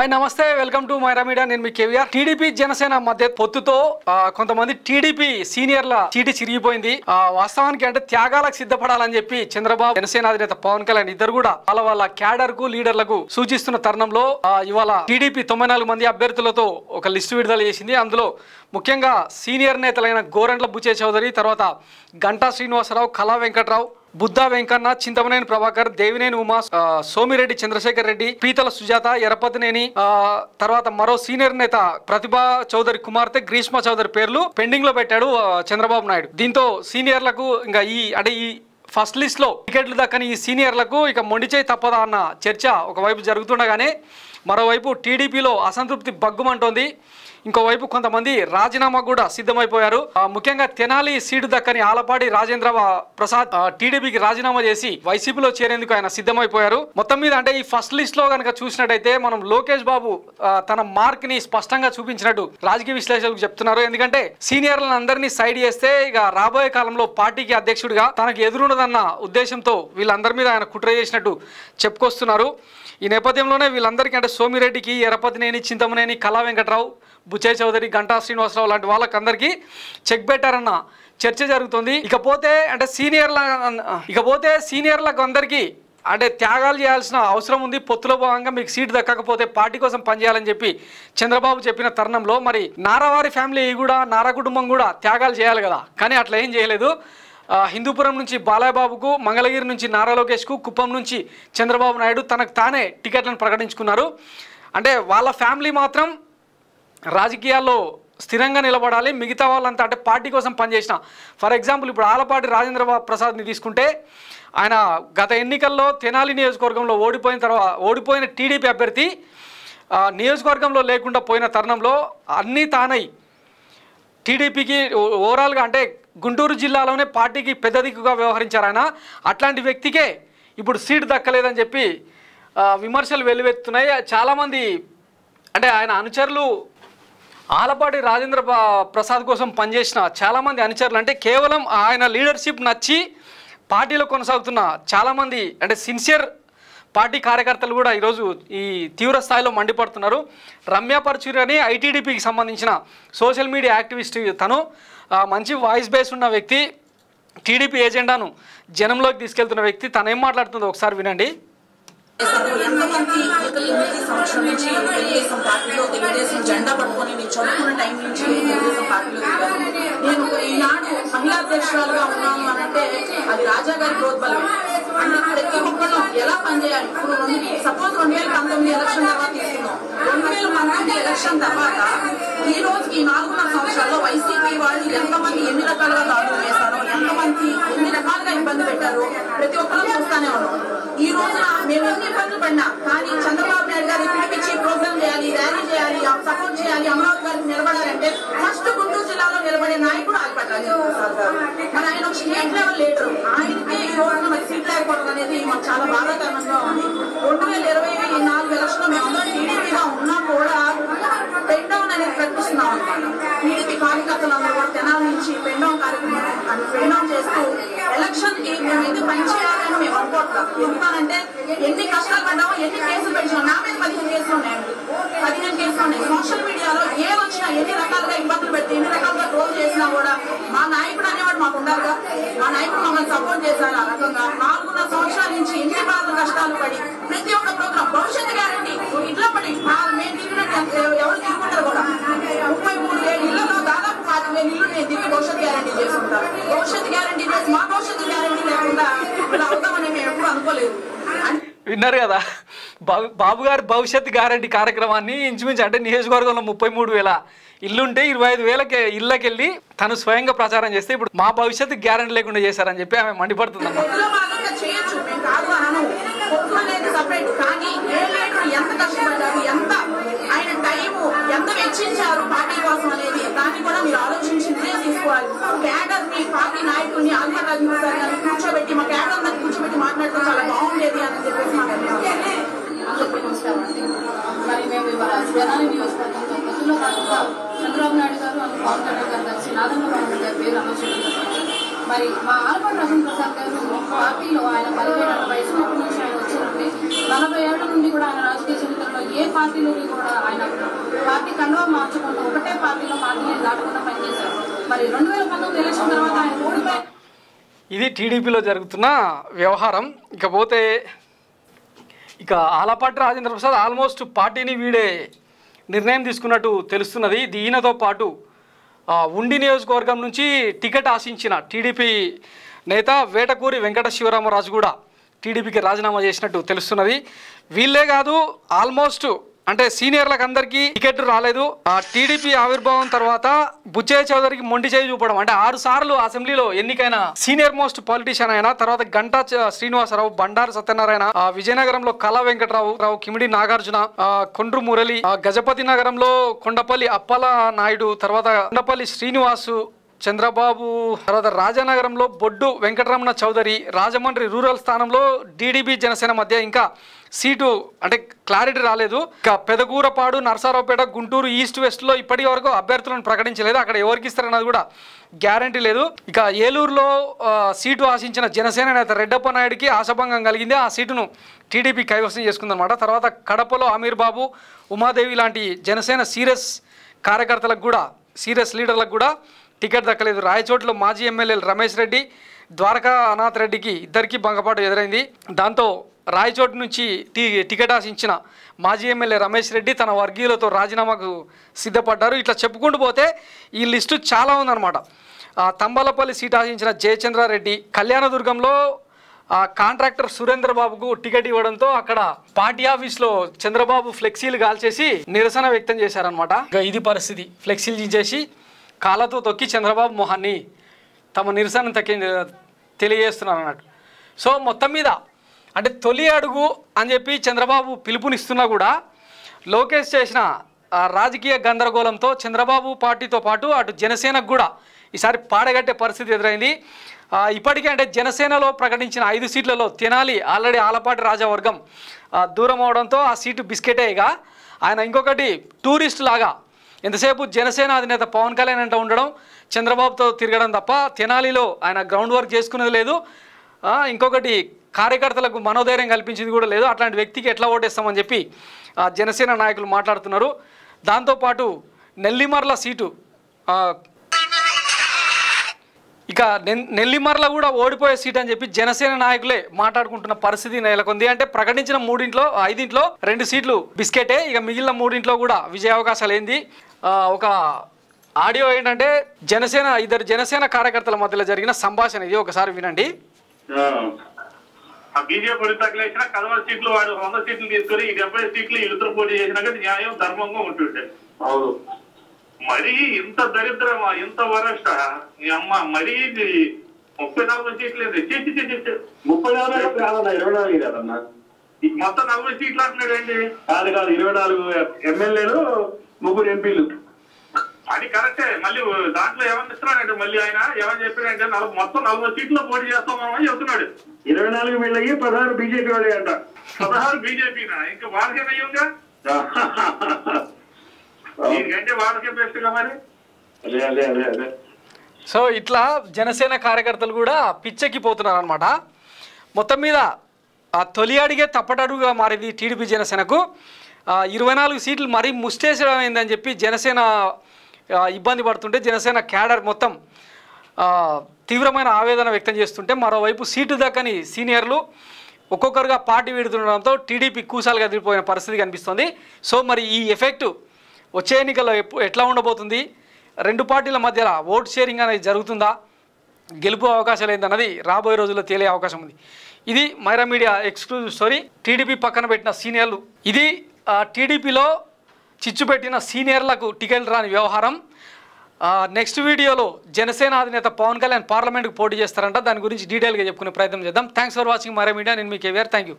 Hi నమస్తే welcome to Myra media నేను మీ కేవీఆర్ టీడీపీ జనసేన మధ్య పొత్తుతో కొంతమంది టీడీపీ సీనియర్ల చీటి చిరిగిపోయింది వాస్తవానికి అంటే త్యాగాలకు సిద్ధపడాలని చెప్పి చంద్రబాబు జనసేన అధినేత పవన్ కళ్యాణ్ ఇద్దరు కూడా వాళ్ళ క్యాడర్ కు లీడర్లకు సూచిస్తున్న తరుణంలో ఇవాళ టీడీపీ 94 మంది అభ్యర్థులతో ఒక లిస్టు విడుదల చేసింది అందులో ముఖ్యంగా సీనియర్ నేతలైన గోరంట్ల బుచ్చే చౌదరి తర్వాత గంటా శ్రీనివాసరావు కళా వెంకట్రావు బుద్ధా వెంకన్న చింతమనేని ప్రభాకర్ దేవినేని ఉమా సోమిరెడ్డి చంద్రశేఖర్ రెడ్డి పీతల సుజాత ఎరపతినేని తర్వాత మరో సీనియర్ నేత ప్రతిభా చౌదరి కుమార్తె గ్రీష్మ చౌదరి పేర్లు పెండింగ్ లో పెట్టాడు చంద్రబాబు నాయుడు. దీంతో సీనియర్లకు ఇంకా ఈ ఫస్ట్ లిస్ట్ లో టికెట్లు దక్కని ఈ సీనియర్లకు ఇక మొండిచేయి తప్పదా అన్న చర్చ ఒకవైపు జరుగుతుండగానే మరోవైపు టీడీపీలో అసంతృప్తి బగ్గుమంటోంది. ఇంకోవైపు కొంతమంది రాజీనామా కూడా సిద్ధమైపోయారు. ముఖ్యంగా తెనాలి సీటు దక్కని ఆలపాటి రాజేంద్ర ప్రసాద్ టీడీపీకి రాజీనామా చేసి వైసీపీలో చేరేందుకు ఆయన సిద్ధమైపోయారు. మొత్తం మీద అంటే ఈ ఫస్ట్ లిస్ట్ లో కనుక చూసినట్టయితే మనం లోకేష్ బాబు తన మార్క్ ని స్పష్టంగా చూపించినట్టు రాజకీయ విశ్లేషకులు చెప్తున్నారు. ఎందుకంటే సీనియర్లను అందరినీ సైడ్ చేస్తే ఇక రాబోయే కాలంలో పార్టీకి అధ్యక్షుడిగా తనకు ఎదురుండదన్న ఉద్దేశంతో వీళ్ళందరి మీద ఆయన కుట్ర చేసినట్టు చెప్పుకొస్తున్నారు. ఈ నేపథ్యంలోనే వీళ్ళందరికీ అంటే సోమిరెడ్డికి ఎరపతినేని చింతమనేని కళా వెంకట్రావు బుచ్చే చౌదరి గంటా శ్రీనివాసరావు లాంటి వాళ్ళకందరికీ చెక్ పెట్టారన్న చర్చ జరుగుతుంది. ఇకపోతే సీనియర్లకు అందరికీ అంటే త్యాగాలు చేయాల్సిన అవసరం ఉంది. పొత్తులో భాగంగా మీకు సీటు దక్కకపోతే పార్టీ కోసం పనిచేయాలని చెప్పి చంద్రబాబు చెప్పిన తరుణంలో మరి నారావారి ఫ్యామిలీ కూడా నారా కుటుంబం కూడా త్యాగాలు చేయాలి కదా, కానీ అట్లా ఏం చేయలేదు. హిందూపురం నుంచి బాలయ్య బాబుకు, మంగళగిరి నుంచి నారా లోకేష్కు, కుప్పం నుంచి చంద్రబాబు నాయుడు తనకు తానే టికెట్లను ప్రకటించుకున్నారు. అంటే వాళ్ళ ఫ్యామిలీ మాత్రం రాజకీయాల్లో స్థిరంగా నిలబడాలి, మిగతా వాళ్ళంతా అంటే పార్టీ కోసం పనిచేసిన. ఫర్ ఎగ్జాంపుల్ ఇప్పుడు ఆలపాటి రాజేంద్ర ప్రసాద్ని తీసుకుంటే ఆయన గత ఎన్నికల్లో తెనాలి నియోజకవర్గంలో ఓడిపోయిన టీడీపీ అభ్యర్థి నియోజకవర్గంలో లేకుండా పోయిన తరుణంలో అన్నీ తానై టీడీపీకి ఓవరాల్గా అంటే గుంటూరు జిల్లాలోనే పార్టీకి పెద్ద దిక్కుగా వ్యవహరించారు ఆయన. అట్లాంటి వ్యక్తికే ఇప్పుడు సీటు దక్కలేదని చెప్పి విమర్శలు వెల్లువెత్తున్నాయి. చాలామంది అంటే ఆయన అనుచరులు ఆలపాటి రాజేంద్ర ప్రసాద్ కోసం పనిచేసిన చాలామంది అనుచరులు అంటే కేవలం ఆయన లీడర్షిప్ నచ్చి పార్టీలో కొనసాగుతున్న చాలామంది అంటే సిన్సియర్ పార్టీ కార్యకర్తలు కూడా ఈరోజు ఈ తీవ్ర స్థాయిలో మండిపడుతున్నారు. రమ్య పరచూరి అని ఐటీడీపీకి సంబంధించిన సోషల్ మీడియా యాక్టివిస్ట్, తను మంచి వాయిస్ బేస్ ఉన్న వ్యక్తి, టీడీపీ ఎజెండాను జనంలోకి తీసుకెళ్తున్న వ్యక్తి. తను ఏం మాట్లాడుతుందో ఒకసారి వినండి. ఎంతమంది సంవత్సరం నుంచి తెలుగుదేశం పార్టీలో తెలుగుదేశం జెండా పట్టుకొని నేను చదువుకున్న టైం నుంచి తెలుగుదేశం పార్టీలో నేను ఈనాడు మహిళా అధ్యక్షురాలుగా ఉన్నాను అని అంటే అది రాజా గారి ప్రోద్బలం. అంటే ప్రతి ఒక్కళ్ళు ఎలా పనిచేయాలి. ఇప్పుడు సపోజ్ 2019 ఎలక్షన్ తర్వాత తీసుకున్నాం. 2019 ఎలక్షన్ తర్వాత ఈ రోజుకి 4.5 సంవత్సరాల్లో వైసీపీ వాళ్ళు ఎంతమంది ఎన్ని రకాలుగా దాడులు చేశారో, ఎంతమంది ఎన్ని రకాలుగా ఇబ్బంది పెట్టారో ప్రతి ఒక్కరు చూస్తానే ఉన్నాం. ఈ రోజున మేము ఎన్ని ఇబ్బందులు పడినా కానీ చంద్రబాబు నాయుడు గారు పిలిపించి ప్రోగ్రామ్ చేయాలి, ర్యాలీ చేయాలి, సపోర్ట్ చేయాలి, అమరావతి గారికి నిలబడాలంటే ఫస్ట్ గుంటూరు జిల్లాలో నిలబడే నాయకుడు ఆలపాటి మరి ఆయన ఒక స్టేట్ లెవెల్ లీడరు. ఆయనకే ఈ రోజున మరి సీట్ లేకపోవడం అనేది మాకు చాలా బాధాకరంగా ఉంది. 2024 ఎలక్షన్ మేమందరం టీడీపీగా ఉన్నా కూడా పెన్ డౌన్ అనేది ప్రకటిస్తున్నాం అనమాట. టీడీపీ కార్యకర్తలందరూ కూడా తెనాలి నుంచి పెన్ డౌన్ కార్యక్రమం పెన్ డౌన్ చేస్తూ ఎలక్షన్ కి మేము ఎందుకు పనిచేయాలని మేము అనుకోవట్లేదు. ఎందుకనంటే ఎన్ని కష్టాలు పడ్డామో, ఎన్ని కేసులు పెట్టినాం. నా మీద 15 కేసులు ఉన్నాయండి, 15 కేసులు ఉన్నాయి. సోషల్ మీడియాలో ఏ వచ్చినా ఎన్ని రకాలుగా ఇబ్బందులు పెడితే ఎన్ని రకాలుగా ట్రోల్ చేసినా కూడా మా నాయకుడు అనేవాడు మాకు ఉండాలిగా. మా నాయకుడు మమ్మల్ని సపోర్ట్ చేశారు. ఆ రకంగా 4.5 సంవత్సరాల నుంచి ఎన్ని బాధలు కష్టాలు పడి ప్రతి ఒక్క ప్రోగ్రాం భవిష్యత్తు గ్యారంటీ ఇట్లా పడి మేము తిరిగినట్టు ఎవరు తిరుగుంటారు కూడా 33 ఇళ్లలో దాదాపు 5,000 ఇల్లు నేను తిరిగి భవిష్యత్తు గ్యారంటీ చేసుకుంటాను. భవిష్యత్తు గ్యారంటీ చేసి మా భవిష్యత్తు గ్యారంటీ లేకుండా ఇలా అవుతామని మేము ఎప్పుడు అనుకోలేదు. విన్నారు కదా, బాబు గారి భవిష్యత్ గ్యారంటీ కార్యక్రమాన్ని ఇంచుమించు అంటే నియోజకవర్గంలో 33,000 ఇల్లుంటే 25,000 ఇళ్ళకెళ్ళి తను స్వయంగా ప్రచారం చేస్తే ఇప్పుడు మా భవిష్యత్తు గ్యారంటీ లేకుండా చేశారని చెప్పి ఆమె మండిపడుతుంది. ఎంత కష్టపడ్డారు, ఎంత ఆయన టైము ఎంత వెచ్చించారు పార్టీ కోసం అనేది దాన్ని కూడా మీరు ఆలోచించి నిర్ణయం తీసుకోవాలి. క్యాడర్ మీ పార్టీ నాయకుల్ని ఆల్మర్ రాజేంద్ర సార్ గారిని కూర్చోబెట్టి మా క్యాడర్ అందరినీ కూర్చోబెట్టి మాట్లాడటం చాలా బాగుండేది అని చెప్పేసి మాకు నమస్కారం అండి. మరి మేము ఇవాళ తెనాలి నియోజకవర్గంతో పొత్తులో భాగంగా చంద్రబాబు నాయుడు గారు అని పవన్ కళ్యాణ్ గారు కలిసి నాదన్న పవన్ గారి పేరు అనౌన్స్. మరి మా ఆలపాటి రాజేంద్ర ప్రసాద్ గారు పార్టీలో ఆయన 17 ఏళ్ల వయసు నుంచి ఆయన వచ్చినట్టు 40 ఏళ్ల నుండి కూడా ఆయన రాజకీయ చరిత్రలో ఏ పార్టీలోని కూడా ఇది టీడీపీలో జరుగుతున్న వ్యవహారం. ఇకపోతే ఇక ఆలపాటి రాజేంద్ర ప్రసాద్ ఆల్మోస్ట్ పార్టీని వీడే నిర్ణయం తీసుకున్నట్టు తెలుస్తున్నది. దీనితో పాటు ఉండి నియోజకవర్గం నుంచి టికెట్ ఆశించిన టీడీపీ నేత వేటకూరి వెంకట శివరామరాజు కూడా టీడీపీకి రాజీనామా చేసినట్టు తెలుస్తున్నది. వీళ్ళే కాదు, ఆల్మోస్ట్ అంటే సీనియర్లకు అందరికీ టికెట్ రాలేదు. టీడీపీ ఆవిర్భావం తర్వాత బుచ్చయ్య చౌదరికి మొండి చేయి చూపడం, అంటే 6 సార్లు అసెంబ్లీలో ఎన్నికైన సీనియర్ మోస్ట్ పొలిటీషియన్ అయినా, తర్వాత గంటా శ్రీనివాసరావు, బండారు సత్యనారాయణ, విజయనగరంలో కళా వెంకటరావు, కిమిడి నాగార్జున, కొండ్రు మురళి, గజపతి నగరంలో కొండపల్లి అప్పల నాయుడు, తర్వాత కొండపల్లి శ్రీనివాసు, చంద్రబాబు, తర్వాత రాజానగరంలో బొడ్డు వెంకటరమణ చౌదరి, రాజమండ్రి రూరల్ స్థానంలో టీడీపీ జనసేన మధ్య ఇంకా సీటు అంటే క్లారిటీ రాలేదు. ఇక పెదకూరపాడు, నరసరావుపేట, గుంటూరు ఈస్ట్ వెస్ట్లో ఇప్పటి వరకు అభ్యర్థులను ప్రకటించలేదు. అక్కడ ఎవరికి ఇస్తారన్నది కూడా గ్యారంటీ లేదు. ఇక ఏలూరులో సీటు ఆశించిన జనసేన నేత రెడ్డప్ప నాయుడికి ఆశాభంగం కలిగింది. ఆ సీటును టీడీపీ కైవసం చేసుకుందనమాట. తర్వాత కడపలో అమీర్ బాబు, ఉమాదేవి లాంటి జనసేన సీరియస్ కార్యకర్తలకు కూడా, సీరియస్ లీడర్లకు కూడా టికెట్ దక్కలేదు. రాయచోట్లో మాజీ ఎమ్మెల్యేలు రమేష్ రెడ్డి, ద్వారకా అనాథ్ రెడ్డికి ఇద్దరికీ భంగపాటు ఎదురైంది. దాంతో రాయచోటు నుంచి టికెట్ ఆశించిన మాజీ ఎమ్మెల్యే రమేష్ రెడ్డి తన వర్గీయులతో రాజీనామాకు సిద్ధపడ్డారు. ఇట్లా చెప్పుకుంటూ పోతే ఈ లిస్టు చాలా ఉందన్నమాట. తంబాలపల్లి సీట్ ఆశించిన జయచంద్రారెడ్డి, కళ్యాణదుర్గంలో కాంట్రాక్టర్ సురేంద్రబాబుకు టికెట్ ఇవ్వడంతో అక్కడ పార్టీ ఆఫీస్లో చంద్రబాబు ఫ్లెక్సీలు కాల్చేసి నిరసన వ్యక్తం చేశారనమాట. ఇక ఇది పరిస్థితి. ఫ్లెక్సీలు దించేసి కాళ్ళతో తొక్కి చంద్రబాబు మొహాన్ని తమ నిరసన తెలియజేస్తున్నారు అన్నట్టు. సో మొత్తం మీద అంటే తొలి అడుగు అని చెప్పి చంద్రబాబు పిలుపునిస్తున్నా కూడా లోకేష్ చేసిన రాజకీయ గందరగోళంతో చంద్రబాబు పార్టీతో పాటు అటు జనసేనకు కూడా ఈసారి పాడగట్టే పరిస్థితి ఎదురైంది. ఇప్పటికే అంటే జనసేనలో ప్రకటించిన 5 సీట్లలో తెనాలి ఆల్రెడీ ఆలపాటి రాజావర్గం దూరం అవడంతో ఆ సీటు బిస్కెటేగా ఆయన ఇంకొకటి టూరిస్ట్ లాగా ఎంతసేపు జనసేన అధినేత పవన్ కళ్యాణ్ అంటూ ఉండడం, చంద్రబాబుతో తిరగడం తప్ప తెనాలిలో ఆయన గ్రౌండ్ వర్క్ చేసుకునేది లేదు. ఇంకొకటి కార్యకర్తలకు మనోధైర్యం కల్పించింది కూడా లేదు. అట్లాంటి వ్యక్తికి ఎట్లా ఓటేస్తామని చెప్పి జనసేన నాయకులు మాట్లాడుతున్నారు. దాంతోపాటు నెల్లిమర్ల సీటు, ఇక నెల్లిమర్ల కూడా ఓడిపోయే సీట్ అని చెప్పి జనసేన నాయకులే మాట్లాడుకుంటున్న పరిస్థితి నెలకొంది. అంటే ప్రకటించిన 5 2 సీట్లు బిస్కెటే, ఇక మిగిలిన 3 కూడా విజయ అవకాశాలు ఏంది. ఒక ఆడియో ఏంటంటే ఇద్దరు జనసేన కార్యకర్తల మధ్యలో జరిగిన సంభాషణ, ఇది ఒకసారి వినండి. బీజేపీ తగిలేసిన 11 సీట్లు వాడు 100 సీట్లు తీసుకొని 70 సీట్లు ఇతర పోటీ చేసినాక న్యాయం ధర్మంగా ఉంటుండే. అవును, మరీ ఇంత దరిద్రమా, ఇంత వరస్ట్ ఈ అమ్మ, మరీ 34 సీట్లు 34 కాదన్నా, 24 కాదన్నా, మొత్తం 40 సీట్లు అంటున్నాడండి. కాదు 24 ఎమ్మెల్యేలు 3 ఎంపీలు. అది కరెక్టే. మళ్ళీ దాంట్లో ఏమని ఇస్తున్నాడంటే, మళ్ళీ ఆయన ఏమని చెప్పాడంటే మొత్తం 40 సీట్లో పోటీ చేస్తామని చెప్తున్నాడు. 24 వీళ్ళకి 16 బీజేపీ వాళ్ళే అంట. 16 బీజేపీనా? ఇంకా వాళ్ళకేనయ్యిందా? దీనికంటే వాళ్ళకే బెస్ట్ గా మరి. అదే సో ఇట్లా జనసేన కార్యకర్తలు కూడా పిచ్చెక్కిపోతున్నారు అనమాట. మొత్తం మీద తొలి అడిగే తప్పటడుగుగా మారింది టీడీపీ జనసేనకు. 24 సీట్లు మరీ ముష్టేసడం అయిందని చెప్పి జనసేన ఇబ్బంది పడుతుంటే జనసేన క్యాడర్ మొత్తం తీవ్రమైన ఆవేదన వ్యక్తం చేస్తుంటే, మరోవైపు సీటు దక్కని సీనియర్లు ఒక్కొక్కరుగా పార్టీ వీడుతుండడంతో టీడీపీ కూసాలుగా దిగిపోయిన పరిస్థితి కనిపిస్తుంది. సో మరి ఈ ఎఫెక్ట్ వచ్చే ఎన్నికల్లో ఎట్లా ఉండబోతుంది, 2 పార్టీల మధ్య ఓట్ షేరింగ్ అనేది జరుగుతుందా, గెలుపు అవకాశాలు ఏందన్నది రాబోయే రోజుల్లో తేలే అవకాశం ఉంది. ఇది Myra media exclusive story. TDP పక్కన పెట్టిన సీనియర్లు, ఇది టీడీపీలో చిచ్చు పెట్టిన సీనియర్లకు టికెట్ రాని వ్యవహారం. నెక్స్ట్ వీడియోలో జనసేన అధినేత పవన్ కళ్యాణ్ పార్లమెంట్కి పోటీ చేస్తారంట. దాని గురించి డీటెయిల్గా చెప్పుకునే ప్రయత్నం చేద్దాం. Thanks for watching Myra media. నేను మీ కేవీఆర్. Thank you.